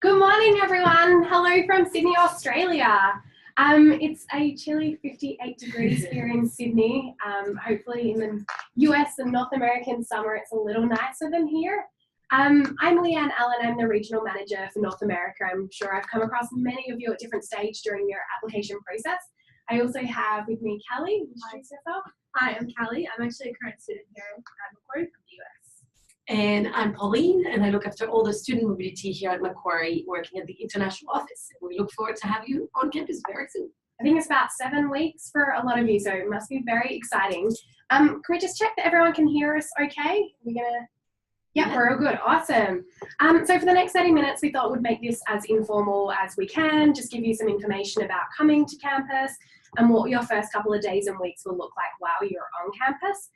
Good morning, everyone. Hello from Sydney, Australia. It's a chilly 58 degrees here in Sydney. Hopefully in the US and North American summer, it's a little nicer than here. I'm Leanne Allen. I'm the Regional Manager for North America. I'm sure I've come across many of you at different stages during your application process. I also have with me Callie. Introduce yourself. Hi, I'm Callie. I'm actually a current student here at Macquarie from the US. And I'm Pauline, and I look after all the student mobility here at Macquarie, working at the international office. We look forward to have you on campus very soon. I think it's about 7 weeks for a lot of you, so it must be very exciting. Can we just check that everyone can hear us okay? Yeah, we're all good. Awesome. So for the next 30 minutes, we thought we'd make this as informal as we can, just give you some information about coming to campus and what your first couple of days and weeks will look like while you're on campus.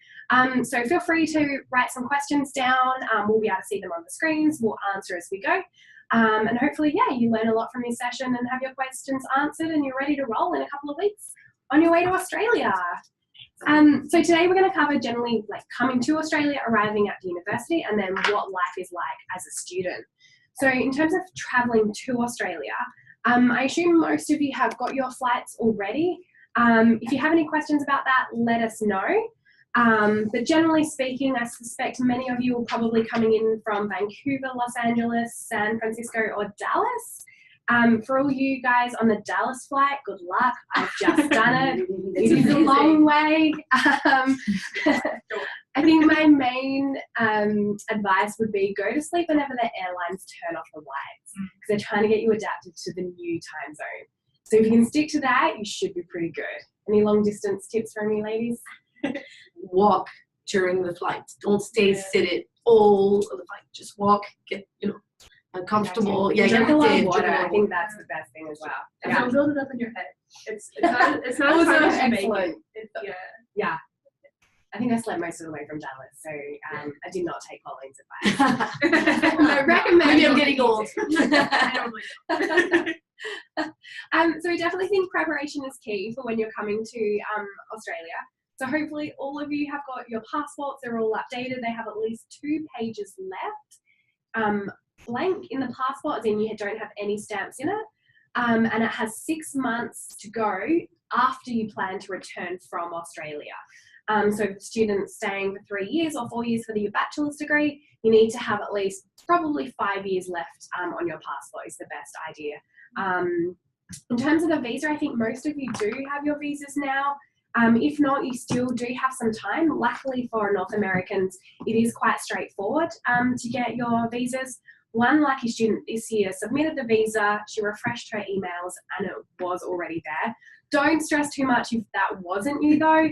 So feel free to write some questions down. We'll be able to see them on the screens. We'll answer as we go. And hopefully, yeah, you learn a lot from this session and have your questions answered and you're ready to roll in a couple of weeks on your way to Australia. So today we're going to cover generally like coming to Australia, arriving at the university, and then what life is like as a student. So in terms of traveling to Australia, I assume most of you have got your flights already. If you have any questions about that, let us know. But generally speaking, I suspect many of you will probably coming in from Vancouver, Los Angeles, San Francisco, or Dallas. For all you guys on the Dallas flight, good luck. I've just done it. It is a long way. I think my main advice would be go to sleep whenever the airlines turn off the lights because they're trying to get you adapted to the new time zone. So if you can stick to that, you should be pretty good. Any long distance tips from you ladies? Walk during the flight. Don't stay seated all of the flight. Just walk, get, uncomfortable. Drink a lot of water. I think that's the best thing as well. And don't build it up in your head. It's not as hard as excellent. Yeah. I think I slept most of the way from Dallas, so I did not take Pauline's advice. I recommend. Maybe I'm getting old. So we definitely think preparation is key for when you're coming to Australia. So hopefully all of you have got your passports. They're all updated. They have at least 2 pages left. Blank in the passport, as in you don't have any stamps in it. And it has 6 months to go after you plan to return from Australia. So students staying for 3 years or 4 years for your bachelor's degree, you need to have at least probably 5 years left on your passport is the best idea. In terms of the visa, I think most of you do have your visas now. If not, you still do have some time. Luckily for North Americans, it is quite straightforward to get your visas. One lucky student this year submitted the visa, she refreshed her emails, and it was already there. Don't stress too much if that wasn't you though.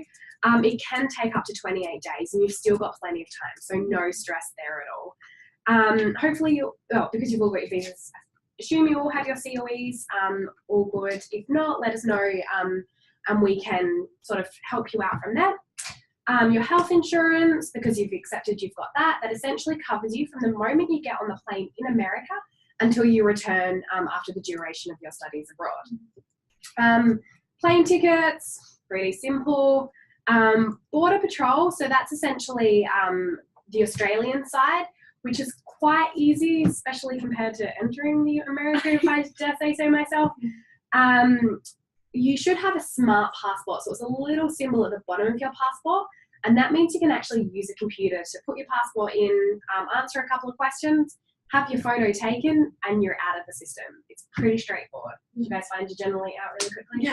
It can take up to 28 days and you've still got plenty of time, so no stress there at all. Hopefully, because you've all got your visas, assume you all have your COEs, all good. If not, let us know and we can sort of help you out from there. Your health insurance, because you've accepted you've got that essentially covers you from the moment you get on the plane in America until you return after the duration of your studies abroad. Plane tickets, pretty simple. Border Patrol, so that's essentially the Australian side, which is quite easy, especially compared to entering the America, if I dare say so myself. You should have a smart passport, so it's a little symbol at the bottom of your passport, and that means you can actually use a computer to put your passport in, answer a couple of questions, have your photo taken, and you're out of the system. It's pretty straightforward. You guys find you generally out really quickly?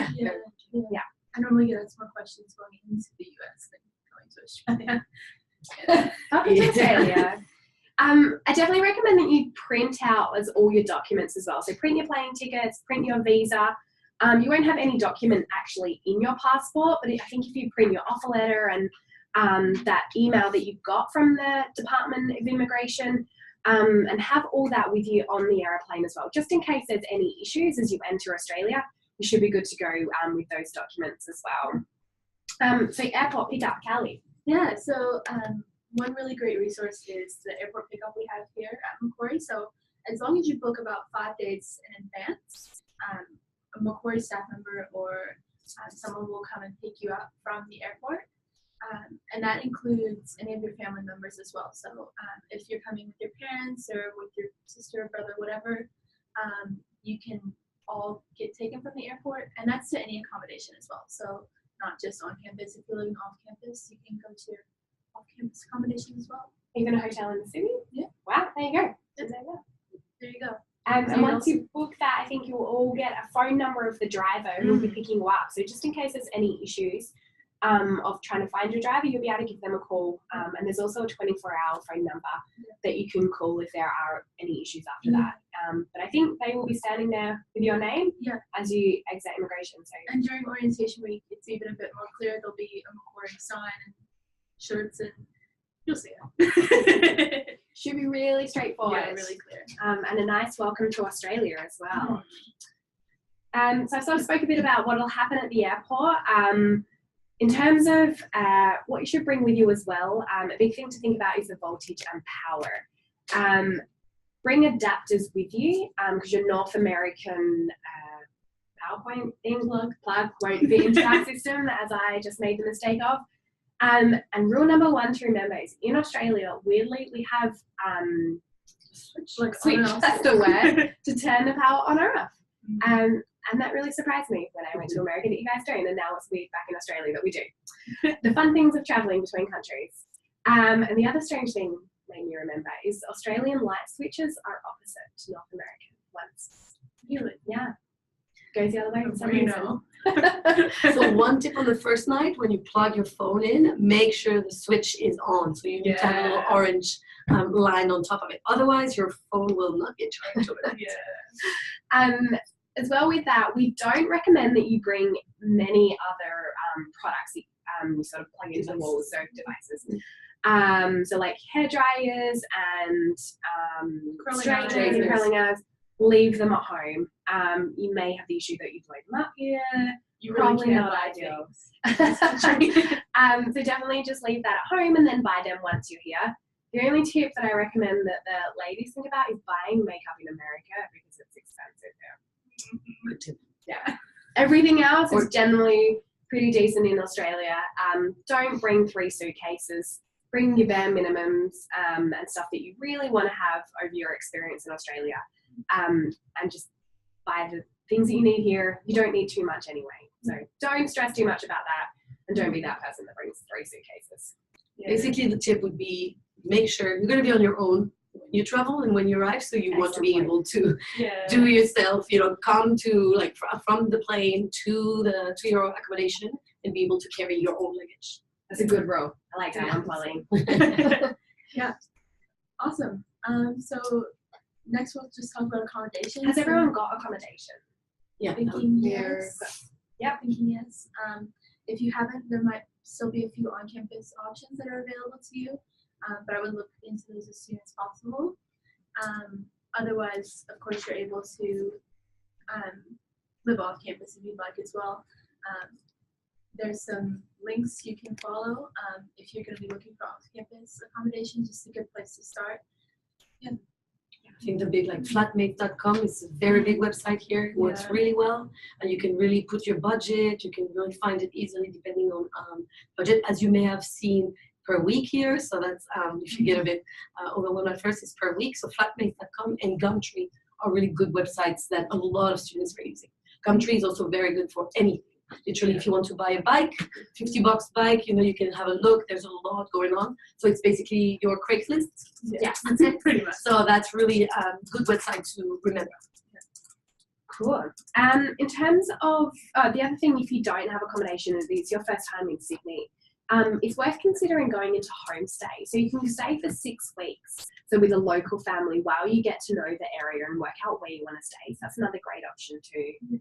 Yeah. I normally get asked more questions going into the US than going to Australia. Welcome to Australia. I definitely recommend that you print out all your documents as well. So print your plane tickets, print your visa. You won't have any document actually in your passport, but I think if you print your offer letter and that email that you got from the Department of Immigration and have all that with you on the airplane as well, just in case there's any issues as you enter Australia, you should be good to go with those documents as well. So airport pickup, Callie. Yeah, so one really great resource is the airport pickup we have here at Macquarie. So as long as you book about 5 days in advance, a Macquarie staff member or someone will come and pick you up from the airport. And that includes any of your family members as well. So if you're coming with your parents or with your sister or brother, whatever, you can all get taken from the airport, and that's to any accommodation as well. So not just on campus. If you're living off campus, you can go to your off-campus accommodation as well. Even a hotel in the city? Yeah. Wow, there you go. There you go. And once you book that, I think you'll all get a phone number of the driver who will be picking you up. So just in case there's any issues of trying to find your driver, you'll be able to give them a call. And there's also a 24-hour phone number that you can call if there are any issues after that. But I think they will be standing there with your name as you exit immigration. So. And during orientation week, it's even a bit more clear. There'll be a Macquarie sign and shirts, and you'll see it. Should be really straightforward. Yeah, really clear. And a nice welcome to Australia as well. So I've sort of spoke a bit about what will happen at the airport. In terms of what you should bring with you as well, a big thing to think about is the voltage and power. Bring adapters with you because your North American PowerPoint thing plug won't fit into that system, as I just made the mistake of. And rule number 1 to remember is in Australia, weirdly, we have switch, that's the word, to turn the power on or off. And that really surprised me when I went to America that you guys don't, and now it's weird back in Australia that we do. The fun things of travelling between countries. And the other strange thing made me remember is Australian light switches are opposite to North American ones. Really? Yeah. Goes the other way for some You reason. know. So one tip on the first night, when you plug your phone in, make sure the switch is on. So you need to have a little orange line on top of it. Otherwise, your phone will not get charged overnight. As well with that, we don't recommend that you bring many other products you sort of plug into the walls, so devices. So like hair dryers and straighteners and curling irons, leave them at home. You may have the issue that you blow them up here. You really Probably can't not buy ideal. things. So definitely just leave that at home and then buy them once you're here. The only tip that I recommend that the ladies think about is buying makeup in America because it's expensive there. Good tip. Yeah. Everything else is generally pretty decent in Australia. Don't bring 3 suitcases. Bring your bare minimums and stuff that you really want to have over your experience in Australia. And just buy the things that you need here. You don't need too much anyway. So don't stress too much about that, and don't be that person that brings 3 suitcases. Basically, the tip would be make sure you're going to be on your own when you travel and when you arrive, so you want to be able to do yourself, come to from the plane to your accommodation and be able to carry your own luggage. That's a good rule. I like that one, Pauline. Yeah. Awesome. So next we'll just talk about accommodations. Has everyone got accommodation? Yeah. Thinking yes. Yep. Thinking yes. If you haven't, there might still be a few on-campus options that are available to you, but I would look into those as soon as possible. Otherwise, of course, you're able to live off campus if you'd like as well. There's some links you can follow if you're going to be looking for off-campus accommodation. Just a good place to start. Yeah. I think the big flatmate.com is a very big website here. It works really well, and you can really put your budget. You can really find it easily depending on budget, as you may have seen per week here. So that's if you get a bit overwhelmed at first, it's per week. So flatmate.com and Gumtree are really good websites that a lot of students are using. Gumtree is also very good for anything. Literally, if you want to buy a bike, $50 bike, you can have a look. There's a lot going on. So it's basically your Craigslist. Yeah, that's it, pretty much. So that's really a good website to remember. Cool. In terms of the other thing, if you don't have accommodation and it's your first time in Sydney, it's worth considering going into homestay. So you can stay for 6 weeks. So with a local family while you get to know the area and work out where you want to stay. So that's another great option too.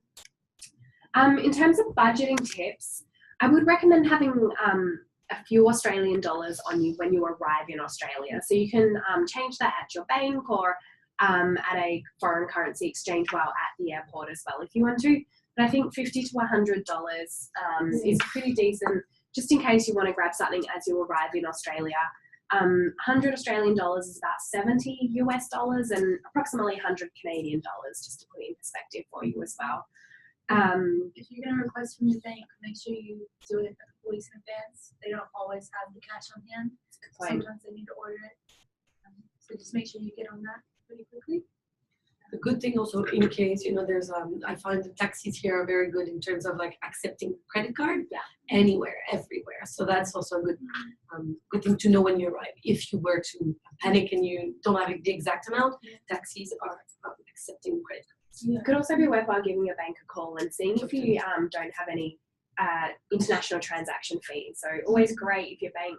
In terms of budgeting tips, I would recommend having a few Australian dollars on you when you arrive in Australia. So you can change that at your bank or at a foreign currency exchange while at the airport as well if you want to. But I think $50 to $100 is pretty decent just in case you want to grab something as you arrive in Australia. 100 Australian dollars is about 70 US dollars and approximately 100 Canadian dollars, just to put it in perspective for you as well. If you're going to request from your bank, make sure you do it a couple weeks in advance. They don't always have the cash on hand. Sometimes they need to order it. So just make sure you get on that pretty quickly. a good thing also in case, there's I find the taxis here are very good in terms of like accepting credit card anywhere, everywhere. So that's also a good thing to know when you arrive. If you were to panic and you don't have the exact amount, taxis are accepting credit cards. It could also be worthwhile giving your bank a call and seeing if you don't have any international transaction fees. So always great if your bank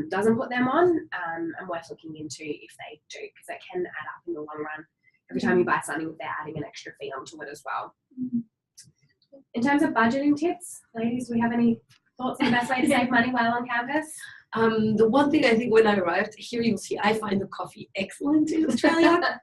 doesn't put them on, and worth looking into if they do, because that can add up in the long run. Every time you buy something, they're adding an extra fee onto it as well. In terms of budgeting tips, ladies, do we have any thoughts on the best way to save money while on campus? The one thing I think when I arrived here, you'll see I find the coffee excellent in Australia.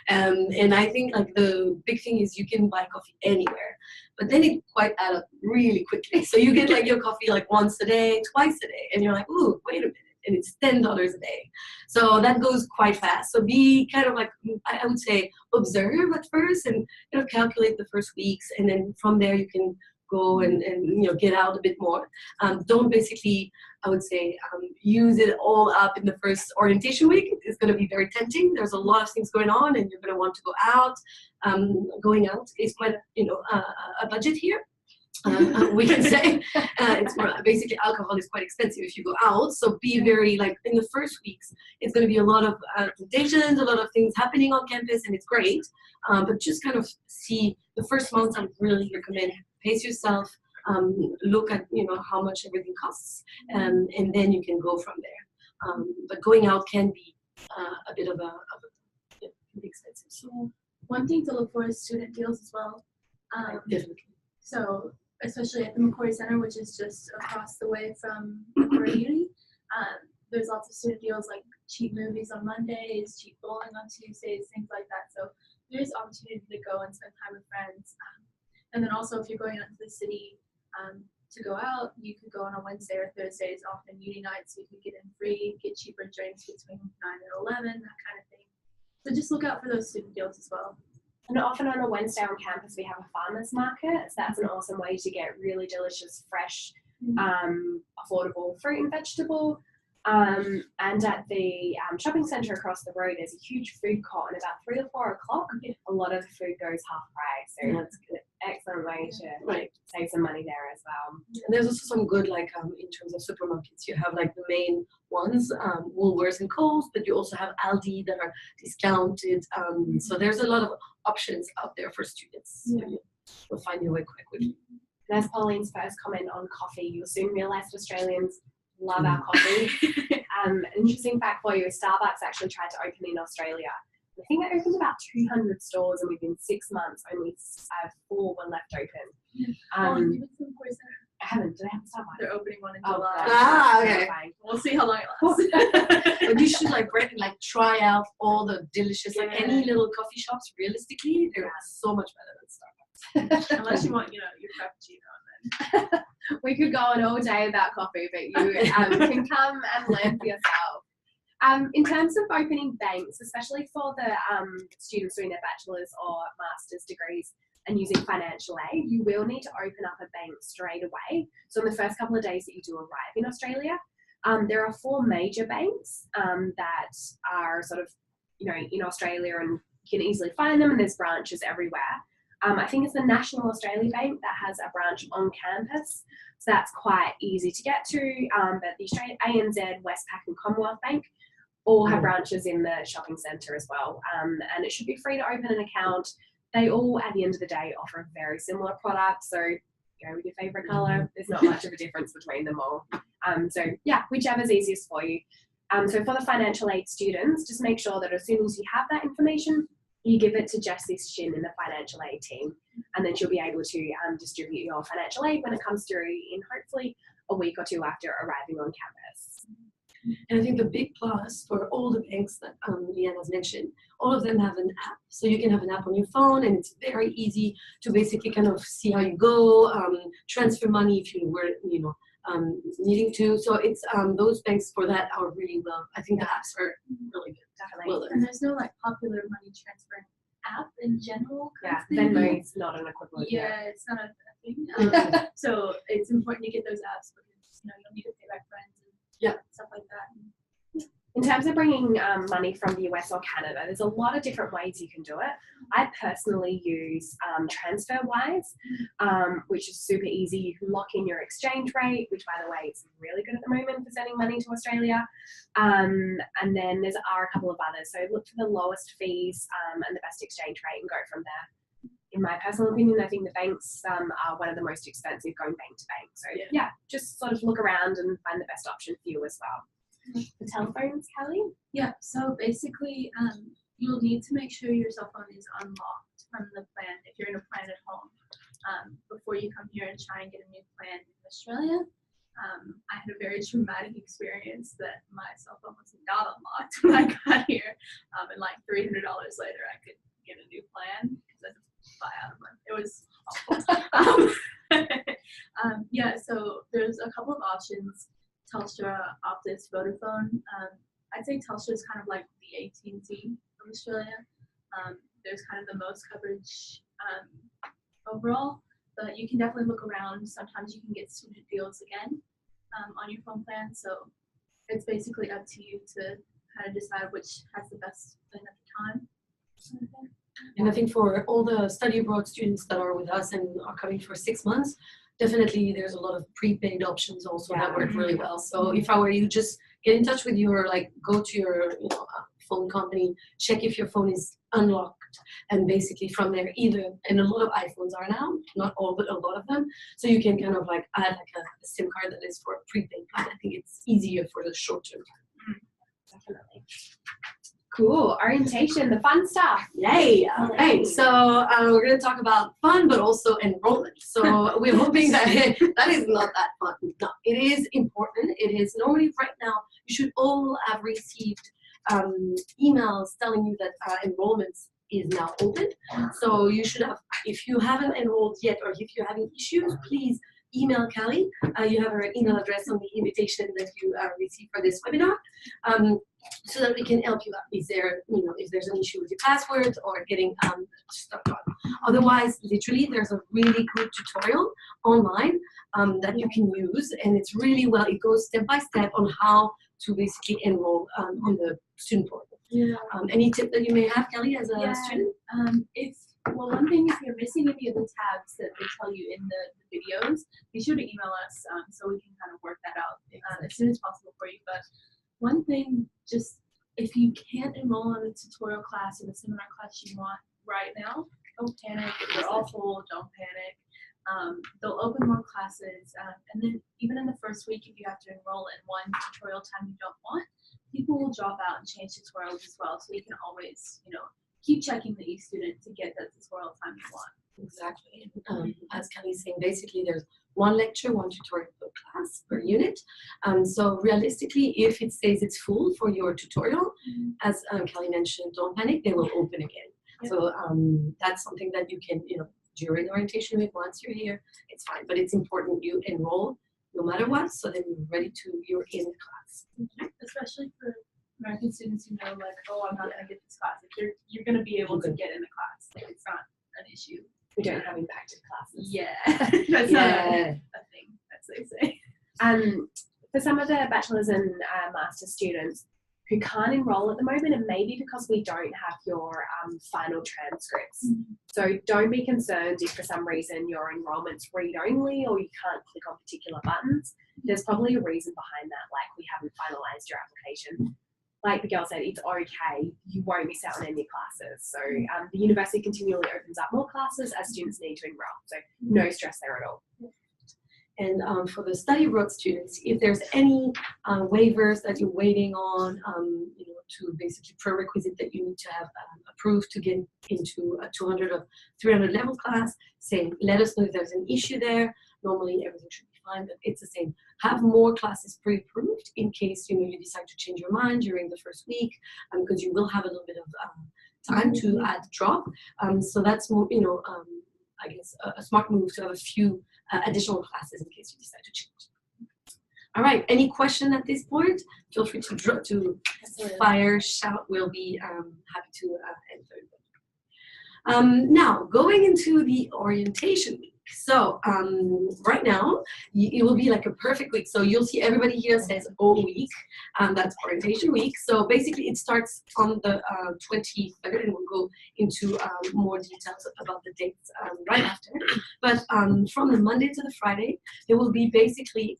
And I think like the big thing is you can buy coffee anywhere, but then it quite add up really quickly. So you get like your coffee like once a day, twice a day, and you're like, ooh, wait a minute. And it's $10 a day. So that goes quite fast. So be kind of like, I would say, observe at first and calculate the first weeks. And then from there you can go and get out a bit more. Don't basically, I would say, use it all up in the first orientation week. It's going to be very tempting. There's a lot of things going on and you're going to want to go out. Going out is quite, a budget here. We can say it's more basically alcohol is quite expensive if you go out, so be very like in the first weeks it's going to be a lot of presentations, a lot of things happening on campus, and it's great, but just kind of see the first month. I would really recommend pace yourself, look at how much everything costs, and then you can go from there, but going out can be a bit of a expensive. So one thing to look for is student deals as well. Definitely. So especially at the Macquarie Center, which is just across the way from Macquarie Uni, there's lots of student deals like cheap movies on Mondays, cheap bowling on Tuesdays, things like that. So there's opportunity to go and spend time with friends. And then also if you're going out to the city to go out, you could go on a Wednesday or Thursdays, often uni nights, so you could get in free, get cheaper drinks between 9 and 11, that kind of thing. So just look out for those student deals as well. And often on a Wednesday on campus, we have a farmer's market. So that's an awesome way to get really delicious, fresh, affordable fruit and vegetable. And at the shopping centre across the road, there's a huge food court, and about 3 or 4 o'clock, a lot of the food goes half price. So that's an excellent way to save some money there as well. And there's also some good, like in terms of supermarkets, you have like the main ones, Woolworths and Coles, but you also have Aldi that are discounted. So there's a lot of options out there for students. So you'll find your way quite quickly. And as Pauline's first comment on coffee, you'll soon realise Australians love our coffee. An interesting fact for you is Starbucks actually tried to open in Australia. I think it opened about 200 stores, and within 6 months, only 4 were left open. You've been to the Macquarie Center. I haven't. Did I have Starbucks? They're opening one in Oh, July. gosh. Okay. We'll see how long it lasts. But you should like try out all the delicious, like any little coffee shops. Realistically, they're so much better than Starbucks. Unless you want, your frappuccino. Then. We could go on all day about coffee, but you can come and learn for yourself. In terms of opening banks, especially for the students doing their bachelor's or master's degrees and using financial aid, you will need to open up a bank straight away. So in the first couple of days that you do arrive in Australia, there are 4 major banks that are sort of, in Australia, and you can easily find them, and there's branches everywhere. I think it's the National Australia Bank that has a branch on campus, so that's quite easy to get to. But the Australian ANZ, Westpac and Commonwealth Bank all have branches in the shopping centre as well, and it should be free to open an account. They all, at the end of the day, offer a very similar product, so go with your favourite colour. There's not much of a difference between them all. So yeah, whichever's easiest for you. So for the financial aid students, just make sure that as soon as you have that information, you give it to Jessie Shin in the financial aid team, and then she'll be able to distribute your financial aid when it comes through in hopefully a week or 2 after arriving on campus. And I think the big plus for all the banks that Leanne has mentioned, all of them have an app. So you can have an app on your phone, and it's very easy to basically kind of see how you go, transfer money if you were, needing to. So it's those banks for that are really well. I think the apps are really good. Definitely. Well, And there's no popular money transfer app in general. Yeah, Venmo is not an equivalent. Yeah, it's not a thing. So it's important to get those apps because you'll need to pay back friends and stuff like that. In terms of bringing money from the US or Canada, there's a lot of different ways you can do it. I personally use TransferWise, which is super easy. You can lock in your exchange rate, which, by the way, is really good at the moment for sending money to Australia. And then there are a couple of others. So look for the lowest fees and the best exchange rate and go from there. In my personal opinion, I think the banks are one of the most expensive going bank to bank. So yeah, just sort of look around and find the best option for you as well. The telephones, Kelly? Yeah, so basically you'll need to make sure your cell phone is unlocked from the plan if you're in a plan at home before you come here and try and get a new plan in Australia. I had a very traumatic experience that my cell phone was not unlocked when I got here, and like $300 later I could get a new plan because I just buy out of one. It was awful. Yeah, so there's a couple of options. Telstra, Optus, Vodafone. I'd say Telstra is kind of like the AT&T of Australia. There's kind of the most coverage overall, but you can definitely look around. Sometimes you can get student deals again on your phone plan. So it's basically up to you to kind of decide which has the best plan at the time. And I think for all the study abroad students that are with us and are coming for 6 months, definitely there's a lot of prepaid options also that work really well. So if I were you, just get in touch with your, go to your phone company, check if your phone is unlocked, and basically from there either, and a lot of iPhones are now, not all, but a lot of them, so you can kind of add a SIM card that is for a prepaid plan. I think it's easier for the short term. Definitely. Cool. Orientation, the fun stuff. Yay. All right. So we're going to talk about fun, but also enrollment. So we're hoping that that is not that fun. No, it is important. It is normally right now, you should all have received emails telling you that enrollment is now open. So you should have, if you haven't enrolled yet or if you're having issues, please email Callie. You have her email address on the invitation that you received for this webinar. So that we can help you out. Is there, if there's an issue with your passwords or getting stuff done. Otherwise, literally, there's a really good tutorial online that you can use, and it's really well. It goes step by step on how to basically enroll on the student portal. Yeah. Any tip that you may have, Kelly, as a student? One thing, if you're missing any of the tabs that they tell you in the videos, be sure to email us so we can kind of work that out as soon as possible for you. But one thing, just if you can't enroll in a tutorial class or the seminar class you want right now, don't panic. If you're all full, don't panic. They'll open more classes, and then even in the first week, if you have to enroll in one tutorial time you don't want, people will drop out and change tutorials as well. So you can always, keep checking the eStudent to get that tutorial time you want. Exactly. As Kelly's saying, basically there's one lecture, one tutorial per class, per unit. So realistically, if it says it's full for your tutorial, as Kelly mentioned, don't panic, they will open again. Yep. So that's something that you can, during orientation week, once you're here, it's fine. But it's important you enroll no matter what, so that you're in the class. Okay. Especially for American students who know, I'm not going to get this class. If you're going to be able to get in the class. It's not an issue. We don't have impacted classes. Yeah, that's not a thing, as they say. For some of the bachelor's and master's students who can't enroll at the moment, it may be because we don't have your final transcripts. So don't be concerned if for some reason your enrollment's read-only or you can't click on particular buttons. There's probably a reason behind that, like we haven't finalised your application. Like the girl said, it's okay. You won't miss out on any classes. So the university continually opens up more classes as students need to enroll. So no stress there at all. And for the study abroad students, if there's any waivers that you're waiting on, to basically prerequisite that you need to have approved to get into a 200 or 300 level class, let us know if there's an issue there. Normally everything should be fine, but it's the same. Have more classes pre-approved in case you decide to change your mind during the first week, because you will have a little bit of time to add drop. So that's more, I guess a smart move to have a few additional classes in case you decide to change. All right, any question at this point? Feel free to fire, shout. We'll be happy to answer. Now, going into the orientation week. So right now, it will be like a perfect week. So you'll see everybody here says all week. That's orientation week. So basically it starts on the 23rd, and we'll go into more details about the dates right after. But from the Monday to the Friday, there will be basically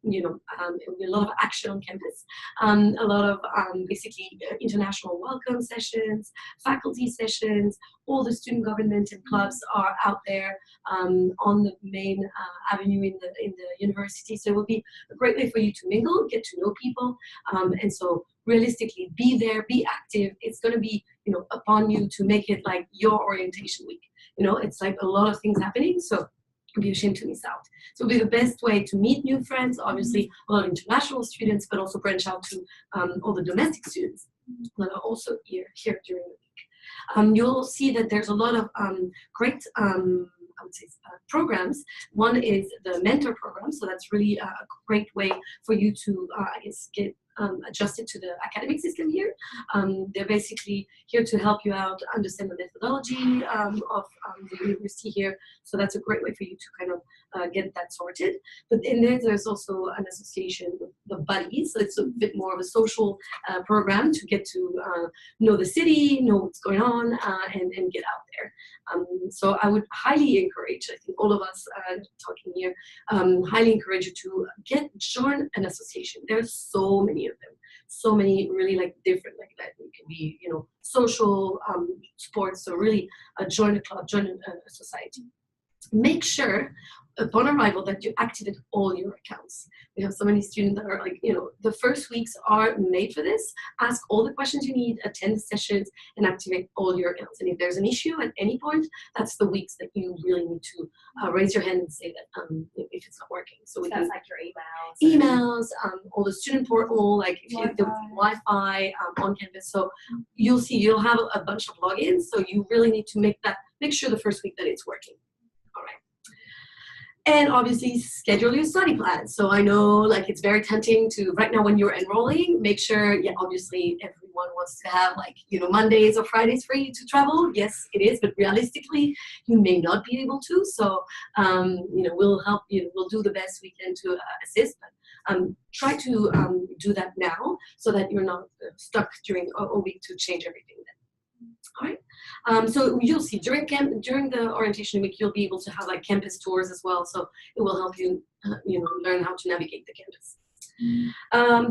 it will be a lot of action on campus, a lot of basically international welcome sessions, faculty sessions. All the student government and clubs are out there on the main avenue in the university. So it will be a great way for you to mingle, get to know people, and so realistically, be there, be active. It's going to be upon you to make it like your orientation week. It's like a lot of things happening. So it'd be a shame to miss out. So it'll be the best way to meet new friends, obviously a lot of international students, but also branch out to all the domestic students that are also here during the week. You'll see that there's a lot of great I would say programs. One is the mentor program, so that's really a great way for you to get adjusted to the academic system here. They're basically here to help you out, understand the methodology of the university here. So that's a great way for you to kind of get that sorted. But in there's also an association with the buddies. So it's a bit more of a social program to get to know the city, know what's going on, and get out there. So I would highly encourage, I think all of us talking here, highly encourage you to join an association. There's so many of them, so many really like different like that. It can be social, sports. So really join a club, join a society. Make sure upon arrival that you activate all your accounts. We have so many students that are like, the first weeks are made for this. Ask all the questions you need, attend the sessions, and activate all your accounts. And if there's an issue at any point, that's the weeks that you really need to raise your hand and say that if it's not working. So we that's can like your emails, all the student portal, like if you have the Wi-Fi on campus. So you'll have a bunch of logins. So you really need to make sure the first week that it's working. All right. And obviously schedule your study plan. So I know like it's very tempting to right now when you're enrolling, make sure, obviously everyone wants to have like, Mondays or Fridays free to travel. Yes, it is, but realistically, you may not be able to. So, we'll help you, we'll do the best we can to assist. But try to do that now so that you're not stuck during a week to change everything then. All right. So you'll see during the orientation week, you'll be able to have like campus tours as well. So it will help you, learn how to navigate the campus.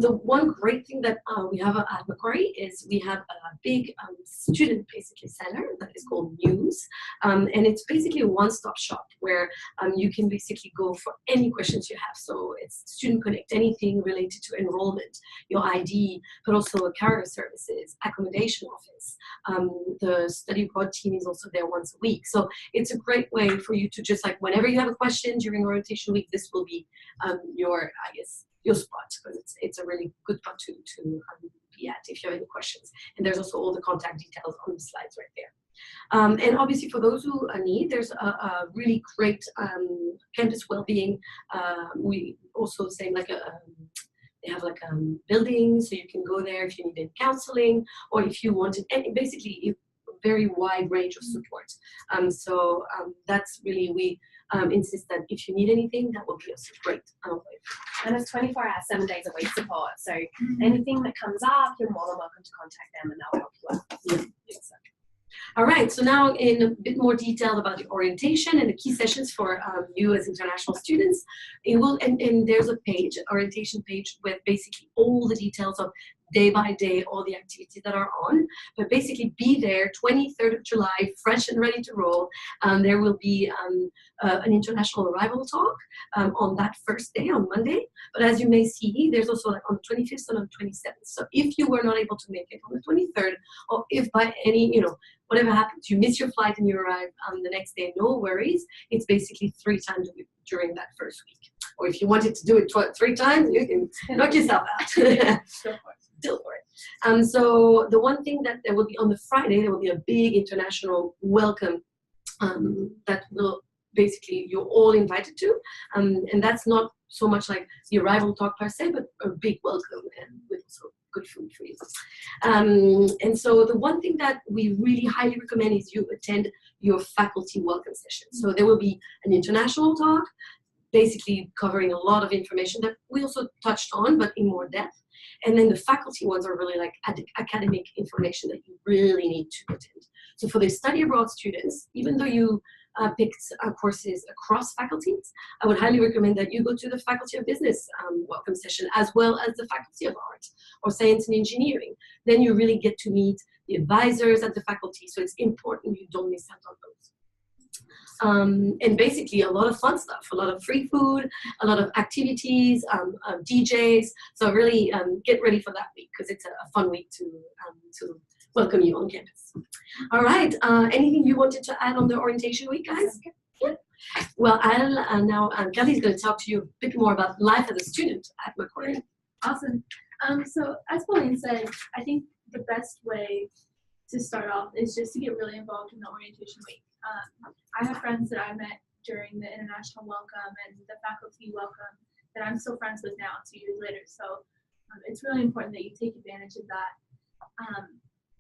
The one great thing that we have at Macquarie is we have a big student basically center that is called News, and it's basically a one-stop shop where you can basically go for any questions you have. So it's Student Connect, anything related to enrollment, your ID, but also career services, accommodation office. The study abroad team is also there once a week. So it's a great way for you to just like whenever you have a question during orientation week, this will be your spot, because it's a really good spot to be at if you have any questions. And there's also all the contact details on the slides right there. And obviously for those who need, there's a really great campus well-being. We also say like they have like building, so you can go there if you need any counseling or if you wanted any, basically a very wide range of support. So that's really, we insist that if you need anything, that will be also great. And it's 24 hours, 7 days a week support. So anything that comes up, you're more than welcome to contact them and they'll help you out. Yeah. All right, so now in a bit more detail about the orientation and the key sessions for you as international students. And there's a page, orientation page, with basically all the details of day by day, all the activities that are on. But basically be there 23rd of July, fresh and ready to roll. There will be an international arrival talk on that first day, on Monday. But as you may see, there's also like on the 25th and on the 27th. So if you were not able to make it on the 23rd, or if by any, whatever happens, you miss your flight and you arrive the next day, no worries. It's basically 3 times a week during that first week. Or if you wanted to do it 3 times, you can knock yourself out. Still for it. So the one thing that there will be on the Friday, there will be a big international welcome that will basically you're all invited to, and that's not so much like the arrival talk per se, but a big welcome and with also good food for you. And so the one thing that we really highly recommend is you attend your faculty welcome session. So there will be an international talk, basically covering a lot of information that we also touched on, but in more depth. And then the faculty ones are really like academic information that you really need to attend. So for the study abroad students, even though you picked courses across faculties, I would highly recommend that you go to the Faculty of Business welcome session, as well as the Faculty of Art or Science and Engineering. Then you really get to meet the advisors at the faculty, so it's important you don't miss out on those. And basically a lot of fun stuff, a lot of free food, a lot of activities, DJs. So really get ready for that week, because it's a fun week to welcome you on campus. All right, anything you wanted to add on the orientation week, guys? Yeah. Well, I'll now, Kathy's going to talk to you a bit more about life as a student at Macquarie. Awesome. So as Pauline said, I think the best way to start off is just to get really involved in the orientation week. I have friends that I met during the international welcome and the faculty welcome that I'm still friends with now 2 years later. So it's really important that you take advantage of that,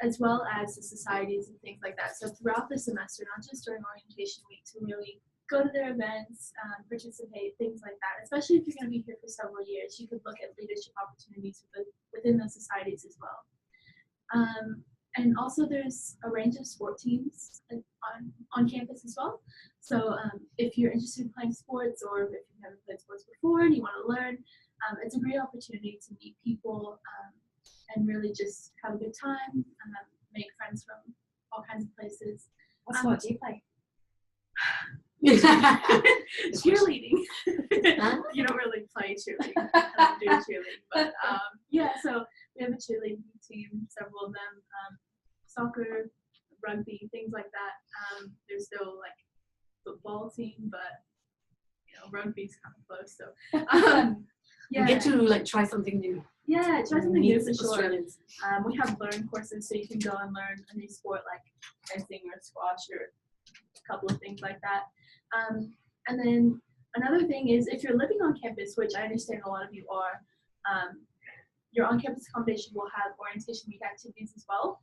as well as the societies and things like that. So throughout the semester, not just during orientation week, to really go to their events, participate, things like that. Especially if you're going to be here for several years, you could look at leadership opportunities within those societies as well. And also there's a range of sport teams on campus as well. So if you're interested in playing sports, or if you've never played sports before and you want to learn, it's a great opportunity to meet people and really just have a good time, make friends from all kinds of places. What sport do you play? Cheerleading. You don't really play cheerleading. I don't do cheerleading, but yeah, so we have a cheerleading team, several of them, soccer, rugby, things like that. There's still like football team, but you know, rugby's kind of close. So yeah, You get to like try something new. yeah, try something new for sure. Australians. We have learn courses, so you can go and learn a new sport like fencing or squash or a couple of things like that. And then another thing is, if you're living on campus, which I understand a lot of you are, your on-campus accommodation will have orientation week activities as well,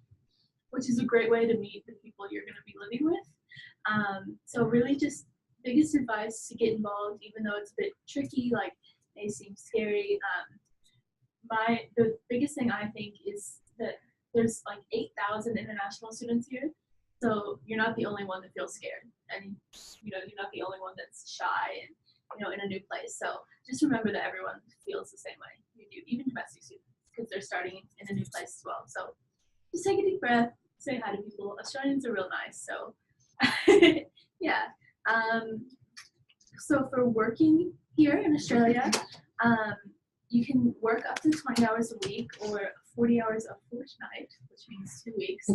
which is a great way to meet the people you're going to be living with. So really just biggest advice to get involved, even though it's a bit tricky, like may seem scary. The biggest thing I think is that there's like 8,000 international students here. So you're not the only one that feels scared, and you know, you're not the only one that's shy and, you know, in a new place. So just remember that everyone feels the same way you do, even domestic students, because they're starting in a new place as well. So just take a deep breath, say hi to people. Australians are real nice. So yeah. So for working here in Australia, you can work up to 20 hours a week or 40 hours a fortnight, which means 2 weeks.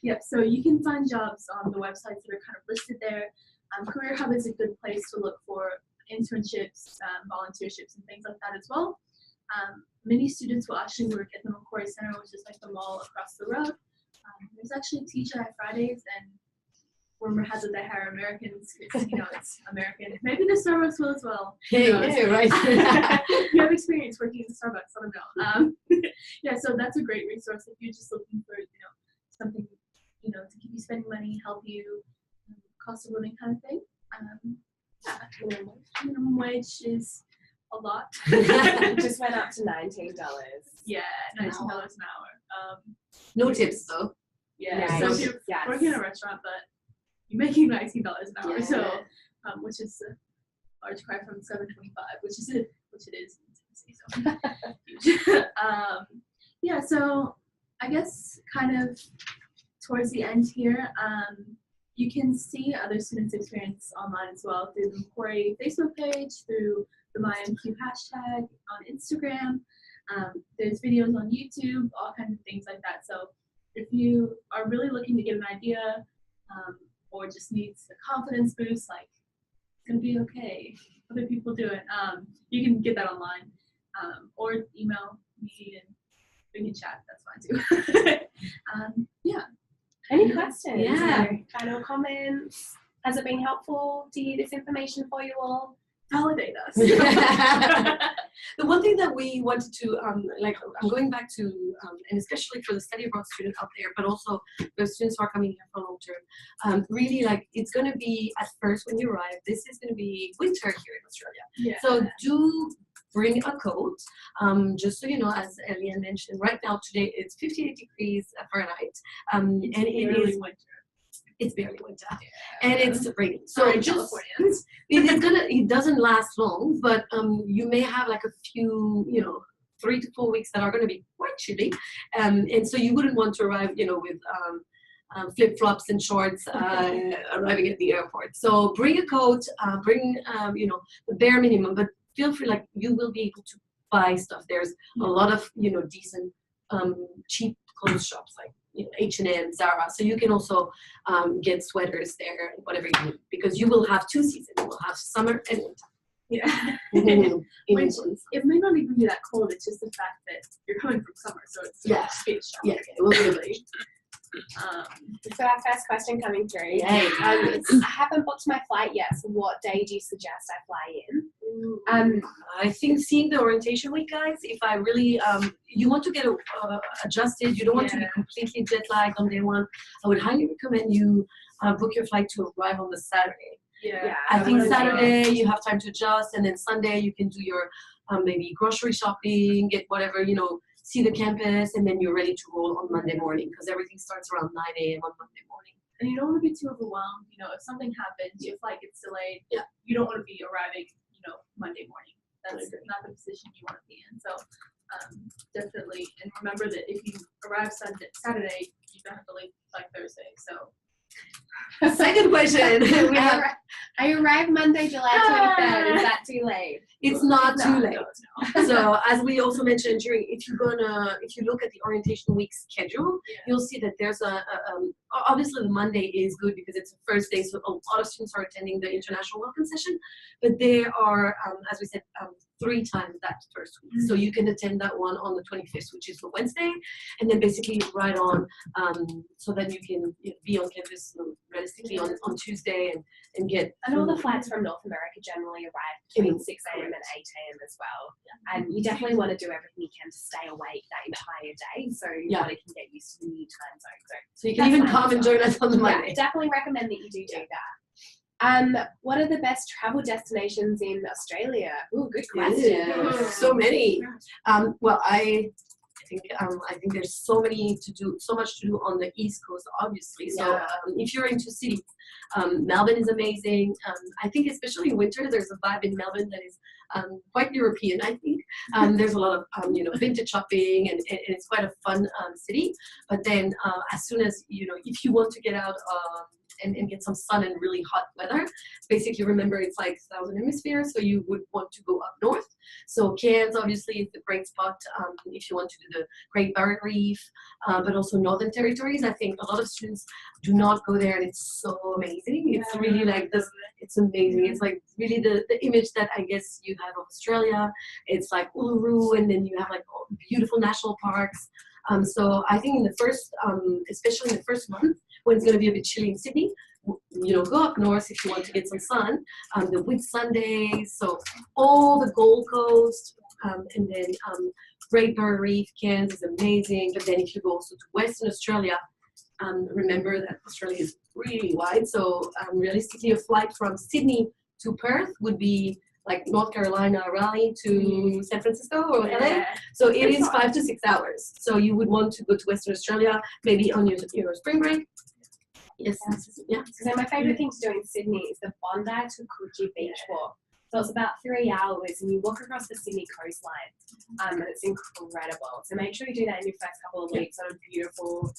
Yep, so you can find jobs on the websites that are kind of listed there. Career Hub is a good place to look for internships, volunteerships, and things like that as well. Many students will actually work at the Macquarie Centre, which is like the mall across the road. There's actually TGI Fridays, and rumor has it they hire Americans because, you know, it's American. Maybe the Starbucks will as well. Hey, yeah, right. You have experience working in Starbucks, I don't know. Yeah, so that's a great resource if you're just looking for, you know, something, you know, to keep you spending money, help you, cost of living kind of thing. Yeah, minimum wage is a lot. It just went up to $19. Yeah, $19 an hour. No tips though. Yeah, Yeah, so if you're working in a restaurant, but you're making $19 an hour, Yeah. so which is a large cry from $7.25, which it is in Tennessee. So yeah, so I guess kind of towards the end here, you can see other students' experience online as well through the Macquarie Facebook page, through the MyMQ hashtag on Instagram. There's videos on YouTube, all kinds of things like that. So if you are really looking to get an idea, or just needs a confidence boost, like it's gonna be okay, other people do it, you can get that online, or email me and we can chat, that's fine too. Yeah. Any questions? Yeah. Final comments? Has it been helpful to hear this information for you all? Validate us. The one thing that we wanted to, I'm going back to, and especially for the study abroad student out there, but also the students who are coming here for long term, really it's going to be, at first when you arrive, this is going to be winter here in Australia. Yeah. So do bring a coat, just so you know, as Eliane mentioned, right now today it's 58 degrees Fahrenheit, and it is winter. It's barely winter, and it's raining. So Sorry, just Californians. it doesn't last long, but you may have like a few, 3 to 4 weeks that are going to be quite chilly, and so you wouldn't want to arrive, with flip flops and shorts arriving at the airport. So bring a coat, bring the bare minimum, but feel free, you will be able to buy stuff. There's a lot of decent cheap clothes shops like H&M, Zara, so you can also get sweaters there and whatever you need, because you will have 2 seasons. You will have summer and winter. Yeah. Which, it may not even be that cold. It's just the fact that you're coming from summer, so it's speed shock. Yeah, it will be really. So our first question coming through. Yay. I haven't booked my flight yet, so what day do you suggest I fly in? I think seeing the orientation week, guys, if I really, you want to get adjusted, you don't want to be completely jet lagged on day one, I would highly recommend you book your flight to arrive on the Saturday. Yeah. I think Saturday you have time to adjust, and then Sunday you can do your maybe grocery shopping, get whatever, see the campus, and then you're ready to roll on Monday morning, because everything starts around 9 a.m. on Monday morning. And you don't want to be too overwhelmed. If something happens, your flight gets delayed, you don't want to be arriving, Monday morning. That's not the position you want to be in. So definitely, and remember that if you arrive Saturday, you don't have to leave like Thursday. So second question. I arrived Monday, July 23rd. Is that too late? It's not too late. No. So as we also mentioned if you look at the orientation week schedule, you'll see that there's obviously the Monday is good because it's the first day, so a lot of students are attending the international welcome session, but there are, as we said, 3 times that first week. So you can attend that one on the 25th, which is the Wednesday, and then basically right on, so that you can be on campus realistically on Tuesday and get. And all the flights from North America generally arrive between 6 a.m. and 8 a.m. as well. And you definitely want to do everything you can to stay awake that entire day, so your body can get used to the new time zone. So you can even come and join us on the Monday. Definitely recommend that you do that. What are the best travel destinations in Australia? Ooh, good question. Yeah. So many. Well, I think there's so much to do on the East Coast, obviously. So if you're into cities, Melbourne is amazing. I think especially in winter, there's a vibe in Melbourne that is quite European, I think. There's a lot of vintage shopping, and it's quite a fun city. But then as soon as if you want to get out and get some sun and really hot weather, basically remember it's like Southern Hemisphere, so you would want to go up north. So Cairns obviously is the great spot if you want to do the Great Barrier Reef, but also Northern Territories. I think a lot of students do not go there, and it's so amazing. It's really like this. It's amazing. It's like really the image that I guess you have of Australia. It's like Uluru, and then you have like beautiful national parks. So I think in the first, especially in the first month, when it's going to be a bit chilly in Sydney, go up north if you want to get some sun. The Whitsundays, so all the Gold Coast, and then Great Barrier Reef, Cairns is amazing. But then if you go also to Western Australia, remember that Australia is really wide. So realistically, a flight from Sydney to Perth would be like North Carolina, Raleigh to San Francisco or LA. So it is 5 to 6 hours. So you would want to go to Western Australia, maybe on your spring break. Yes. Yeah. So my favourite thing to do in Sydney is the Bondi to Coogee Beach walk. So it's about 3 hours, and you walk across the Sydney coastline, and it's incredible. So make sure you do that in your first couple of weeks on a beautiful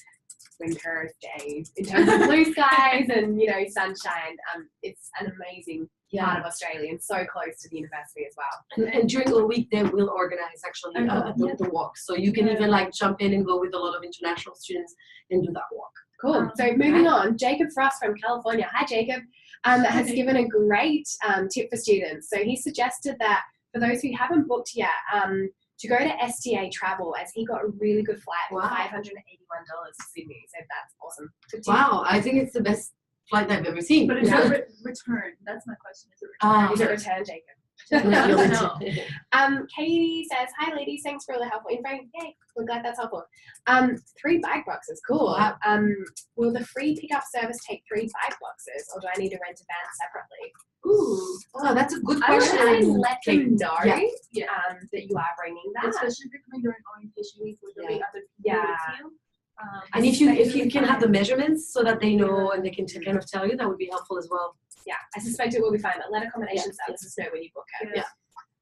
winter day in terms of blue skies and sunshine. It's an amazing part of Australia and so close to the university as well. And during the week they will organize actually the walk, so you can even jump in and go with a lot of international students and do that walk. Cool. So moving on, Jacob Frost from California. Hi, Jacob. Has given a great tip for students. So he suggested that for those who haven't booked yet, to go to STA Travel, as he got a really good flight for $581 to Sydney. So that's awesome. Wow, I think it's the best flight I've ever seen. But is it return? That's my question. Is it return? Is it return taken? No. Katie says, "Hi ladies, thanks for all the helpful info. Yay, we're glad that's helpful. 3 bike boxes, cool. Wow. Will the free pickup service take 3 bike boxes, or do I need to rent a van separately?" Ooh, oh, that's a good I would question. say let them know Yeah. that you are bringing that. Especially if you're coming during orientation week where there'll be other people Yeah. with you. And if you can have the measurements so that they know and they can kind of tell you, that would be helpful as well. Yeah, I suspect it will be fine, but let accommodation services know when you book it.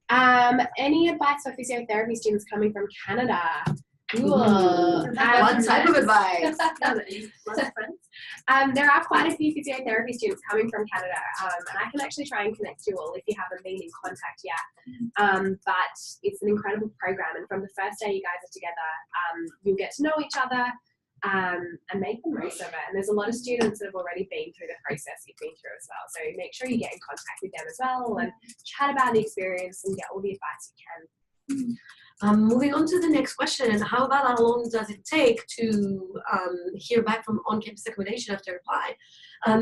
Yeah. Any advice for physiotherapy students coming from Canada? Cool. What type of advice? Lots of friends. There are quite a few physiotherapy students coming from Canada, and I can actually try and connect you all if you haven't been in contact yet. But it's an incredible program, and from the first day you guys are together, you'll get to know each other and make the most of it. And there's a lot of students that have already been through the process you've been through as well. So make sure you get in contact with them as well and chat about the experience and get all the advice you can. Moving on to the next question, how about how long does it take to hear back from on-campus accommodation after apply?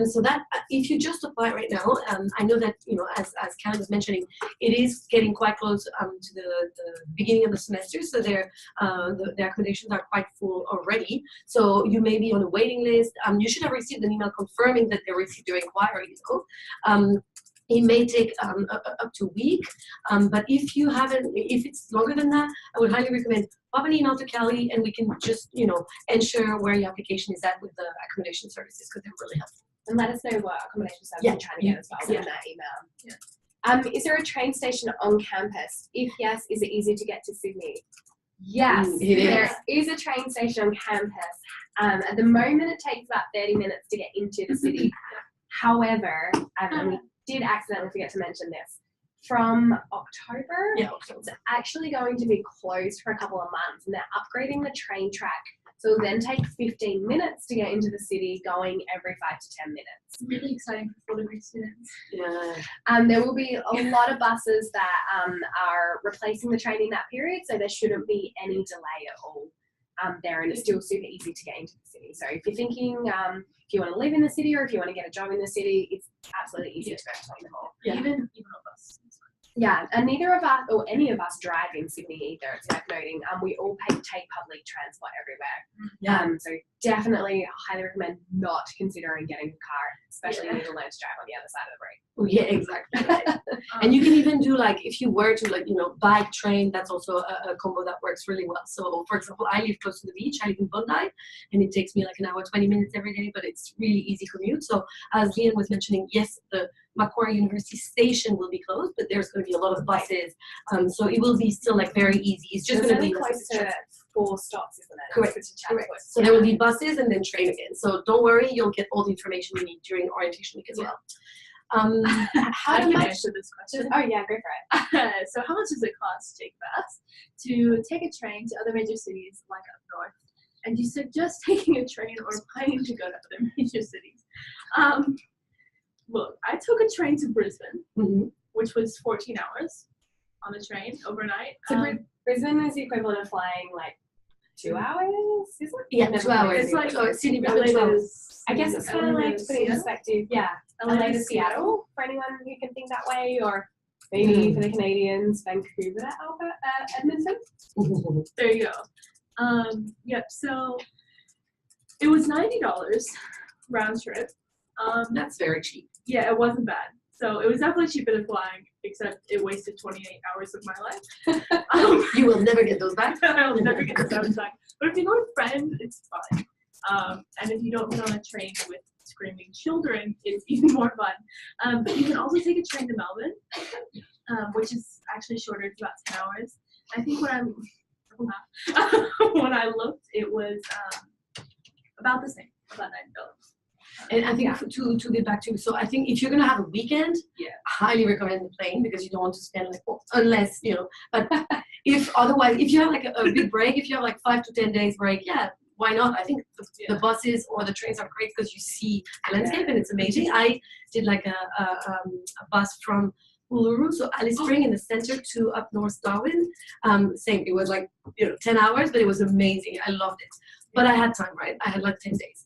So that if you just apply right now, I know that, as Karen was mentioning, it is getting quite close to the beginning of the semester, so the accommodations are quite full already. So you may be on a waiting list. You should have received an email confirming that they received your inquiry. It may take up to a week, but if it's longer than that, I would highly recommend pop an email to Kelly and we can just, ensure where your application is at with the accommodation services because they're really helpful. And let us know what accommodation service you're trying to get as well in that email. Yeah. Is there a train station on campus? If yes, is it easy to get to Sydney? Yes, there is a train station on campus. At the moment, it takes about 30 minutes to get into the city. However, and we did accidentally forget to mention this, from October, it's actually going to be closed for a couple of months, and they're upgrading the train track. So it'll then take 15 minutes to get into the city, going every 5 to 10 minutes. Really exciting for full degree students. Yeah. There will be a lot of buses that are replacing the train in that period, so there shouldn't be any delay at all there, and it's still super easy to get into the city. So if you're thinking, if you want to live in the city or if you want to get a job in the city, it's absolutely easy to go between them all. Yeah. Even a bus. Yeah, and neither of us or any of us drive in Sydney either. It's worth noting. We all take public transport everywhere. Yeah. So definitely, highly recommend not considering getting a car, especially if you need to learn to drive on the other side of the break. Yeah, exactly. And you can even do if you were to bike, train, that's also a combo that works really well. So for example, I live close to the beach. I live in Bondi, and it takes me an hour, 20 minutes every day, but it's really easy commute. So as Leanne was mentioning, yes, the Macquarie University station will be closed, but there's going to be a lot of buses. So it will be still very easy. It's just going to be close to 4 stops, isn't it? Correct. So there will be buses and then train again. So don't worry, you'll get all the information you need during orientation week as well. How do I answer this question? Oh yeah, go for it. So how much does it cost to take a bus, to take a train to other major cities like up north? And you suggest taking a train or planning to go to other major cities. Look, I took a train to Brisbane, which was 14 hours on the train overnight. So Brisbane is the equivalent of flying 2 hours, is it? Yeah, 2 hours. It's Sydney, LA I guess it's kind of to put in perspective. Yeah, LA to Seattle for anyone who can think that way, or maybe for the Canadians, Vancouver to Edmonton. There you go. So it was $90 round trip. That's very cheap. Yeah, it wasn't bad. So it was definitely cheaper than flying, except it wasted 28 hours of my life. You will never get those back. I'll never get those hours back. But if you go with friends, it's fine. And if you don't get on a train with screaming children, it's even more fun. But you can also take a train to Melbourne, which is actually shorter. It's about 10 hours. I think when I looked, it was about the same, about $90. And I think to get back to, so I think if you're going to have a weekend, I highly recommend the plane because you don't want to spend unless, but if you have a big break, if you have 5 to 10 days break, why not? I think the buses or the trains are great because you see the landscape and it's amazing. I did a bus from Uluru, so Alice Spring in the center to up north Darwin. Same, it was 10 hours, but it was amazing. I loved it. But I had time, right? I had 10 days.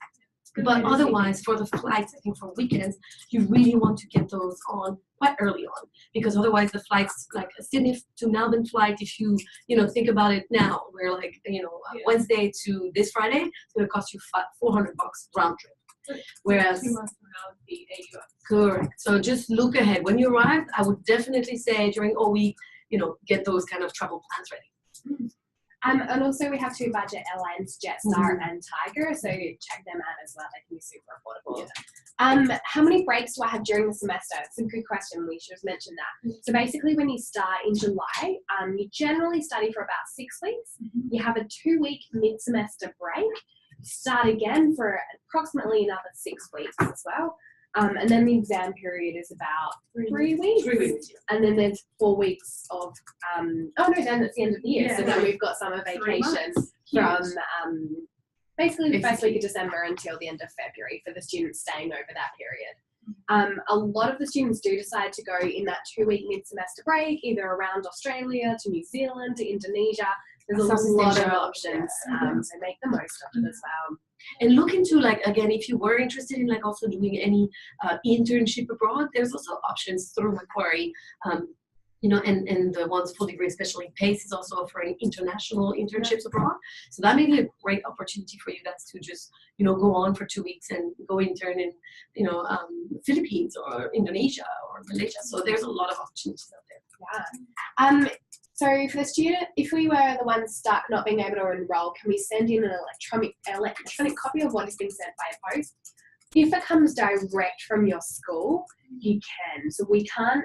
But otherwise, for the flights, I think for weekends, you really want to get those on quite early on, because otherwise the flights, like a Sydney to Melbourne flight, if you think about it now, we're like Wednesday to this Friday, it's going to cost you $400 round trip. Whereas 2 months from now would be $80. correct. So just look ahead. When you arrive, I would definitely say during all week, get those kind of travel plans ready. And also we have 2 budget airlines, Jetstar and Tiger, so check them out as well. They can be super affordable. Yeah. How many breaks do I have during the semester? It's a good question. We should have mentioned that. So basically when you start in July, you generally study for about 6 weeks. You have a 2-week mid-semester break. You start again for approximately another 6 weeks as well. And then the exam period is about 3 weeks. 3 weeks. And then there's 4 weeks of, then it's the end of the year. So then we've got summer vacation from basically the first week of December until the end of February for the students staying over that period. A lot of the students do decide to go in that 2-week mid-semester break, either around Australia to New Zealand to Indonesia. There's a lot of options, so make the most of it as well. And look into, again, if you were interested in also doing any internship abroad, there's also options through Macquarie, and the ones full degree, especially PACE, is also offering international internships abroad. So that may be a great opportunity for you guys to just, go on for 2 weeks and go intern in, Philippines or Indonesia or Malaysia. So there's a lot of opportunities out there. Yeah. So for the student, if we were the ones stuck not being able to enroll, can we send in an electronic copy of what has been sent by post? If it comes direct from your school, you can. So we can't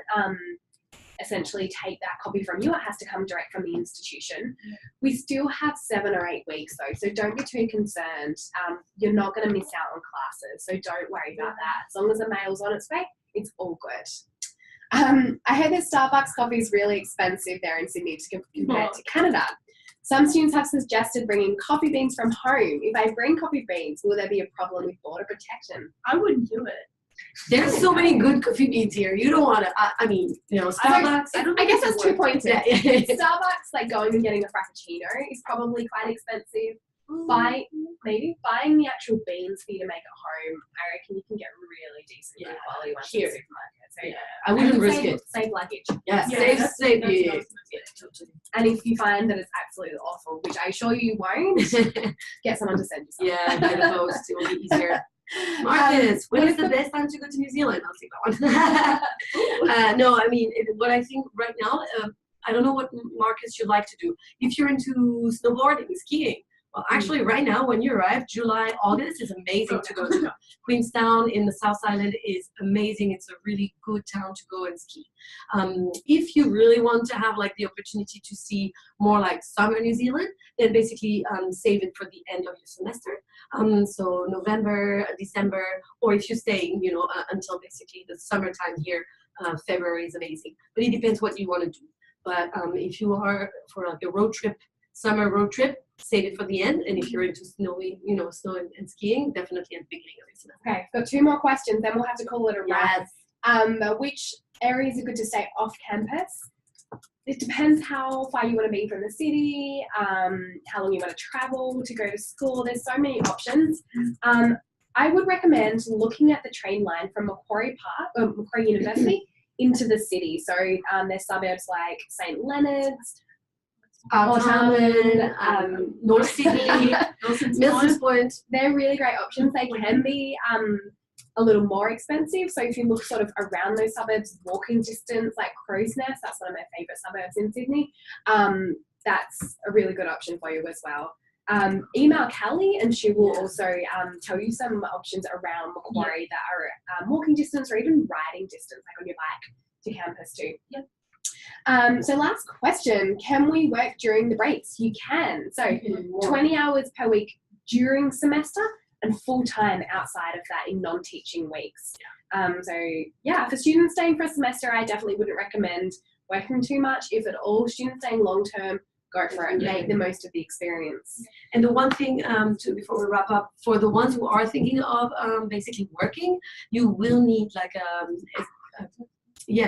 essentially take that copy from you. It has to come direct from the institution. We still have 7 or 8 weeks though, so don't be too concerned. You're not going to miss out on classes, so don't worry about that. As long as the mail's on its way, it's all good. I heard that Starbucks coffee is really expensive there in Sydney compared to Canada. Some students have suggested bringing coffee beans from home. If I bring coffee beans, will there be a problem with border protection? I wouldn't do it. There's so many good coffee beans here. You don't want to, Starbucks. I guess that's 2 points. Starbucks, going and getting a frappuccino is probably quite expensive. Buying the actual beans for you to make at home, I reckon you can get really decent quality ones here. In the supermarket. So I wouldn't risk it. Save luggage. Yeah, save. Totally. And if you find that it's absolutely awful, which I assure you won't, get someone to send you some. Yeah, get a post. It will be easier. Marcus, when is the best time to go to New Zealand? I'll take that one. No, what I think right now, I don't know what Marcus you'd like to do. If you're into snowboarding, skiing, well, actually, right now, when you arrive, July, August is amazing to go to. Queenstown in the South Island is amazing. It's a really good town to go and ski. If you really want to have the opportunity to see more summer New Zealand, then basically save it for the end of your semester. So November, December, or if you're staying, until basically the summertime here, February is amazing. But it depends what you want to do. But if you are for a road trip, summer road trip, save it for the end. And if you're into snow and skiing, definitely at the beginning of your semester. Okay, got 2 more questions, then we'll have to call it a wrap. Yes. Which areas are good to stay off campus? It depends how far you want to be from the city, how long you want to travel to go to school. There's so many options. I would recommend looking at the train line from Macquarie University into the city. So there's suburbs like St. Leonard's, Altamont, North Sydney, Milsons Point. They're really great options. They can be a little more expensive. So if you look sort of around those suburbs, walking distance, like Crow's Nest, that's one of my favourite suburbs in Sydney. That's a really good option for you as well. Email Callie and she will also tell you some options around Macquarie that are walking distance or even riding distance, like on your bike to campus too. Yep. So last question, can we work during the breaks? You can. So 20 hours per week during semester and full-time outside of that in non-teaching weeks. For students staying for a semester, I definitely wouldn't recommend working too much. If at all, students staying long-term, go for it, make the most of the experience. And the one thing, before we wrap up, for the ones who are thinking of basically working, you will need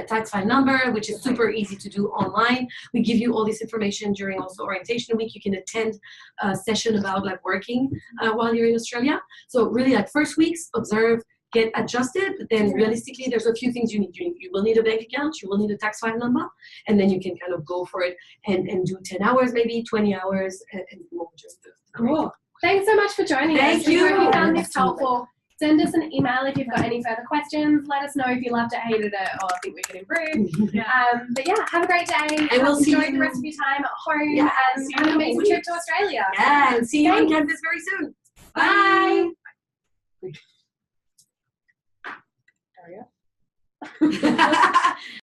tax file number, which is super easy to do online. We give you all this information during also orientation week. You can attend a session about like working while you're in Australia. So really like first weeks, observe, get adjusted, but then realistically there's a few things you need. You will need a bank account, you will need a tax file number, and then you can kind of go for it and do 10 hours, maybe 20 hours, and more just Cool. Thanks so much for joining us. Thank you. We hope you found this helpful. Send us an email if you've got any further questions. Let us know if you loved it, hated it, or think we can improve. But yeah, have a great day. And we'll see Enjoy you the rest of your time at home Yeah, and have an amazing trip to Australia. Yeah, and see you on Thanks. campus very soon. Bye. Bye.